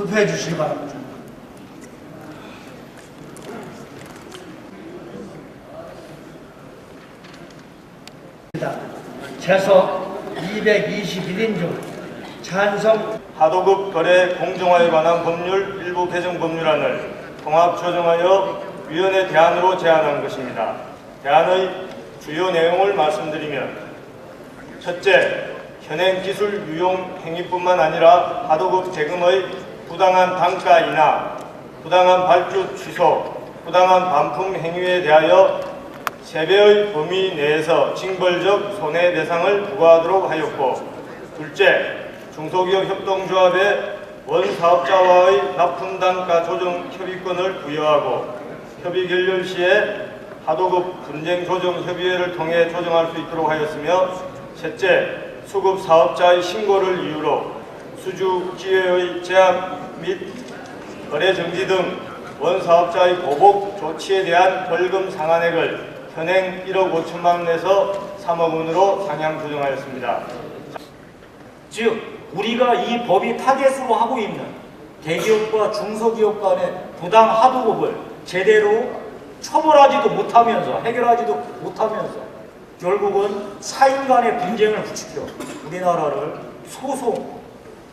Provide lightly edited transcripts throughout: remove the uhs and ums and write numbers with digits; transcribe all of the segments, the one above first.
투표해 주시기 바랍니다. 최소 221인 중 찬성 하도급 거래 공정화에 관한 법률 일부 개정 법률안을 통합 조정하여 위원회 대안으로 제안한 것입니다. 대안의 주요 내용을 말씀드리면, 첫째, 현행 기술 유용 행위뿐만 아니라 하도급 제금의 부당한 단가이나 부당한 발주 취소, 부당한 반품 행위에 대하여 세배의 범위 내에서 징벌적 손해배상을 부과하도록 하였고, 둘째, 중소기업 협동조합의 원사업자와의 납품단가 조정 협의권을 부여하고 협의 결렬 시에 하도급 분쟁조정협의회를 통해 조정할 수 있도록 하였으며, 셋째, 수급사업자의 신고를 이유로 수주기회의 제한 및 거래 정지 등 원사업자의 보복 조치에 대한 벌금 상한액을 현행 1억 5천만 원에서 3억 원으로 상향 조정하였습니다. 즉 우리가 이 법이 타겟으로 하고 있는 대기업과 중소기업 간의 부당 하도급을 제대로 처벌하지도 못하면서 해결하지도 못하면서 결국은 사인 간의 분쟁을 부추겨 우리나라를 소송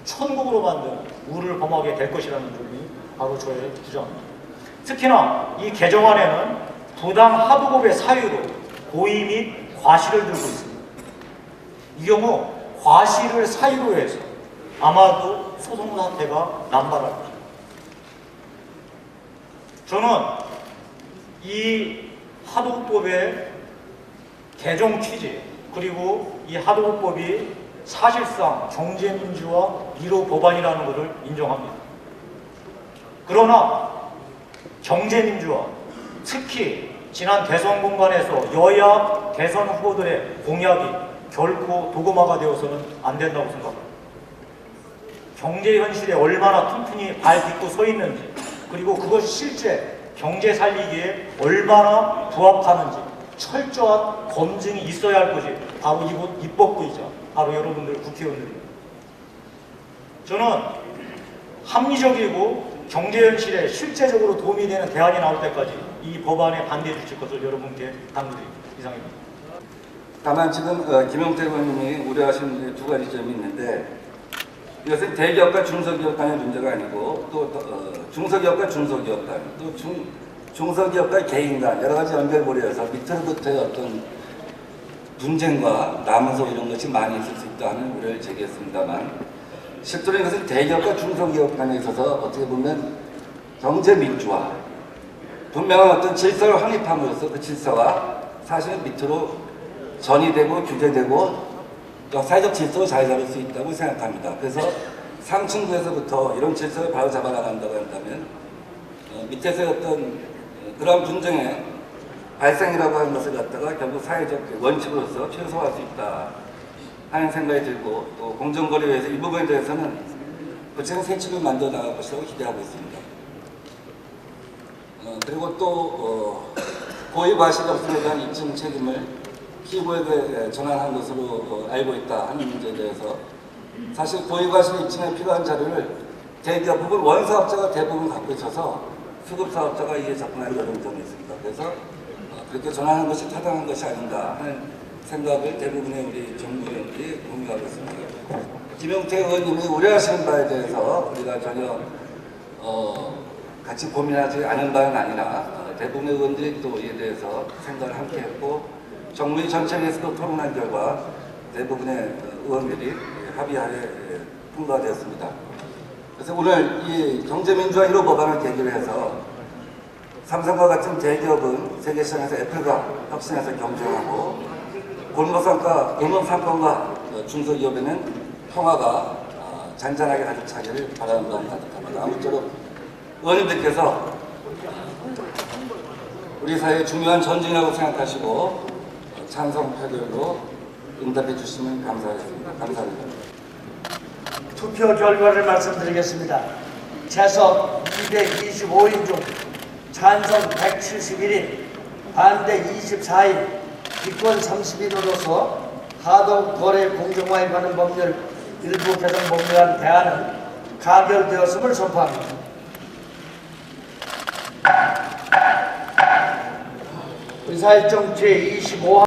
천국으로 만드는 우를 범하게 될 것이라는 점이 바로 저의 주장입니다. 특히나 이 개정안에는 부당 하도급의 사유로 고의 및 과실을 들고 있습니다. 이 경우 과실을 사유로 해서 아마도 소송 사태가 남발할 것입니다. 저는 이 하도급법의 개정 취지 그리고 이 하도급법이 사실상 경제민주화 1호 법안이라는 것을 인정합니다. 그러나 경제민주화, 특히 지난 대선 공간에서 여야 대선 후보들의 공약이 결코 도구화가 되어서는 안 된다고 생각합니다. 경제 현실에 얼마나 튼튼히 발 딛고 서 있는지, 그리고 그것이 실제 경제 살리기에 얼마나 부합하는지 철저한 검증이 있어야 할 것이 바로 이곳 입법부이자 바로 여러분들 국회의원들입니다. 저는 합리적이고 경제 현실에 실제적으로 도움이 되는 대안이 나올 때까지 이 법안에 반대해 주실 것을 여러분께 당부드립니다. 이상입니다. 다만 지금 김용태 의원님이 우려하시는 두 가지 점이 있는데, 이것은 대기업과 중소기업 간의 문제가 아니고 또 중소기업과 중소기업 간, 또 중소기업과 개인 간 여러 가지 연결고리에서 밑으로부터의 어떤 분쟁과 남은소 이런 것이 많이 있을 수 있다는 우려를 제기했습니다만, 실제로 이것은 대기업과 중소기업 간에 있어서 어떻게 보면 경제 민주화, 분명한 어떤 질서를 확립함으로써 그 질서가 사실은 밑으로 전이되고 규제되고 사회적 질서를 잘 잡을 수 있다고 생각합니다. 그래서 상층부에서부터 이런 질서를 바로 잡아 나간다고 한다면 밑에서의 어떤 그러한 분쟁의 발생이라고 하는 것을 갖다가 결국 사회적 원칙으로서 최소화할 수 있다 하는 생각이 들고, 또 공정거래위에서 이 부분에 대해서는 구체적인 세칙을 만들어 나갈 것이라고 기대하고 있습니다. 그리고 또 고의 과실 없음에 대한 입증 책임을 피고에게 전환한 것으로 알고 있다 하는 문제에 대해서, 사실 고의 과실 입증에 필요한 자료를 대기업 부분 원사업자가 대부분 갖고 있어서 수급사업자가 이에 접근하기 어려운 점이 있습니다. 그래서 그렇게 전환하는 것이 타당한 것이 아닌가 하는 생각을 대부분의 우리 정부위원들이 공유하고 있습니다. 김용태 의원님이 우려하시는 바에 대해서 우리가 전혀 같이 고민하지 않은 바는 아니라 대부분의 의원들이 또 이에 대해서 생각을 함께 했고, 정부위 전체에서도 토론한 결과 대부분의 의원들이 합의하에 통과되었습니다. 그래서 오늘 이 경제민주화 1호 법안을 계기로 해서 삼성과 같은 대기업은 세계시장에서 애플과 혁신해서 경쟁하고, 골목상권과 중소기업에는 평화가 잔잔하게 가득 차기를 바라는 마음이 가득합니다. 아무쪼록 의원님들께서 우리 사회의 중요한 전쟁이라고 생각하시고 찬성 표결로 응답해 주시면 감사하겠습니다. 감사합니다. 투표 결과를 말씀드리겠습니다. 최소 225인 중 찬성 171인, 반대 24인, 기권 30인으로서 하도급 거래 공정화에 관한 법률 일부 개정 법률안 대안은 가결되었음을 선포합니다. 의사일정 제25화